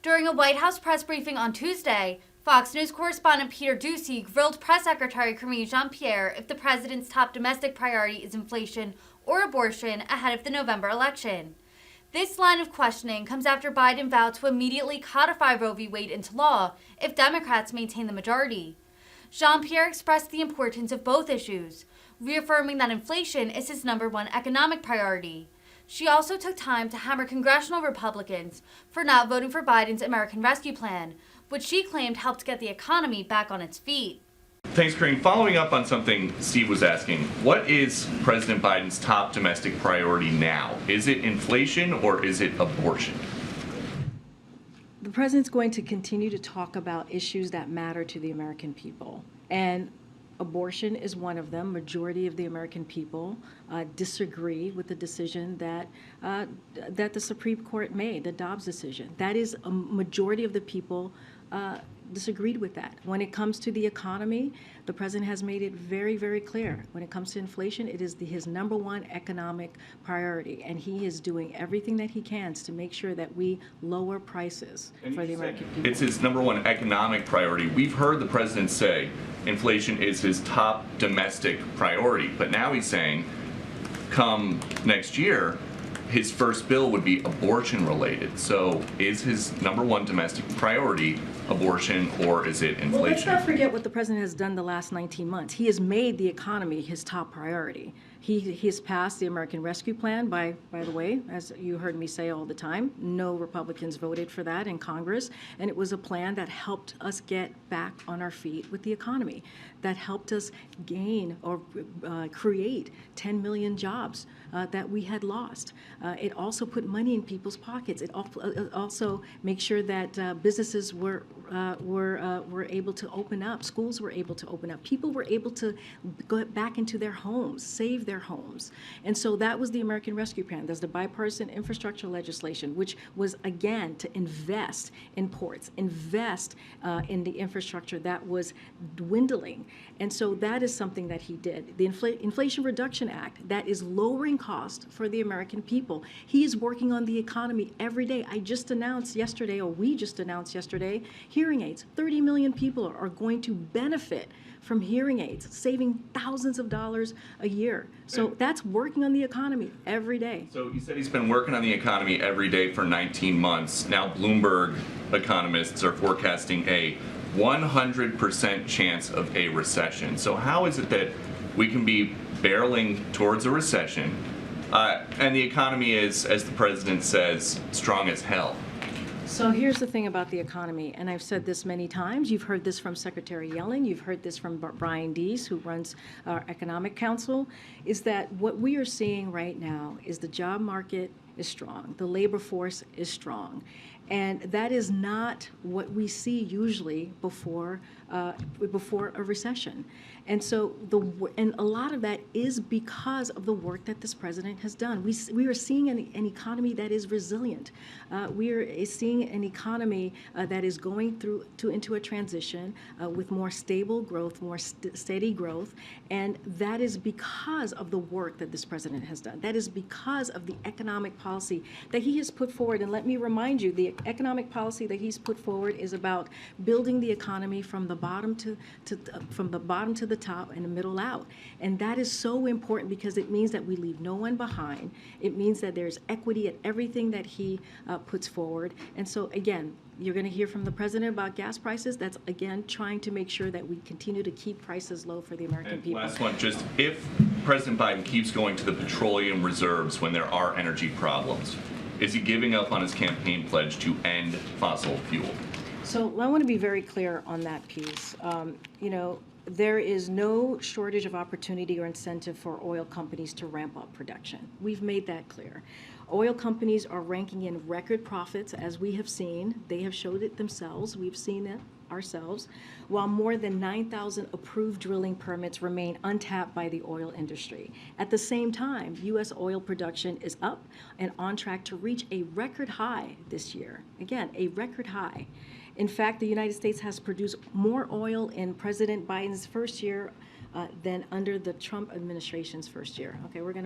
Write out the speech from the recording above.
During a White House press briefing on Tuesday, Fox News correspondent Peter Doocy grilled Press Secretary Karine Jean-Pierre if the president's top domestic priority is inflation or abortion ahead of the November election. This line of questioning comes after Biden vowed to immediately codify Roe v. Wade into law if Democrats maintain the majority. Jean-Pierre expressed the importance of both issues, reaffirming that inflation is his #1 economic priority. She also took time to hammer congressional Republicans for not voting for Biden's American Rescue Plan, which she claimed helped get the economy back on its feet. Thanks, Karine. Following up on something Steve was asking, what is President Biden's top domestic priority now? Is it inflation or is it abortion? The president's going to continue to talk about issues that matter to the American people. And abortion is one of them. Majority of the American people disagree with the decision that the Supreme Court made, the Dobbs decision. That is, a majority of the people disagreed with that. When it comes to the economy, the president has made it very, very clear. When it comes to inflation, it is his #1 economic priority, and he is doing everything that he can to make sure that we lower prices for the American people. It's his #1 economic priority. We've heard the president say inflation is his top domestic priority, but now he's saying come next year, his first bill would be abortion related. So is his #1 domestic priority abortion or is it inflation? Well, let's not forget what the president has done the last 19 months. He has made the economy his top priority. He has passed the American Rescue Plan by the way, as you heard me say all the time, no Republicans voted for that in Congress, and it was a plan that helped us get back on our feet with the economy, that helped us gain or create 10 million jobs that we had lost. It also put money in people's pockets. It also made sure that businesses were able to open up, schools were able to open up, people were able to go back into their homes, save their homes. And so that was the American Rescue Plan. There's the bipartisan infrastructure legislation, which was, again, to invest in ports, invest in the infrastructure that was dwindling. And so that is something that he did. The Inflation Reduction Act, that is lowering cost for the American people. He is working on the economy every day. We just announced yesterday, hearing aids. 30 million people are going to benefit from hearing aids, saving thousands of dollars a year. So that's working on the economy every day. So you said he's been working on the economy every day for 19 months. Now Bloomberg economists are forecasting a 100% chance of a recession. So how is it that we can be barreling towards a recession and the economy is, as the president says, strong as hell? So here's the thing about the economy, and I've said this many times. You've heard this from Secretary Yellen. You've heard this from Brian Deese, who runs our Economic Council, is that what we are seeing right now is the job market is strong. The labor force is strong. And that is not what we see usually before a recession. And so and a lot of that is because of the work that this president has done. We are seeing an economy that is resilient. We are seeing an economy that is going into a transition with more stable growth, more steady growth, and that is because of the work that this president has done. That is because of the economic policy that he has put forward. And let me remind you, the economic policy that he's put forward is about building the economy from the bottom to the top and the middle out. And that is so important because it means that we leave no one behind. It means that there's equity at everything that he puts forward. And so again, you're going to hear from the president about gas prices. That's, again, trying to make sure that we continue to keep prices low for the American people. Last one, just if President Biden keeps going to the petroleum reserves when there are energy problems, is he giving up on his campaign pledge to end fossil fuel? So I want to be very clear on that piece. There is no shortage of opportunity or incentive for oil companies to ramp up production. We've made that clear. Oil companies are ranking in record profits, as we have seen. They have showed it themselves. We've seen it ourselves, while more than 9,000 approved drilling permits remain untapped by the oil industry. At the same time, U.S. oil production is up and on track to reach a record high this year. Again, a record high. In fact, the United States has produced more oil in President Biden's first year than under the Trump administration's first year. Okay, we're going to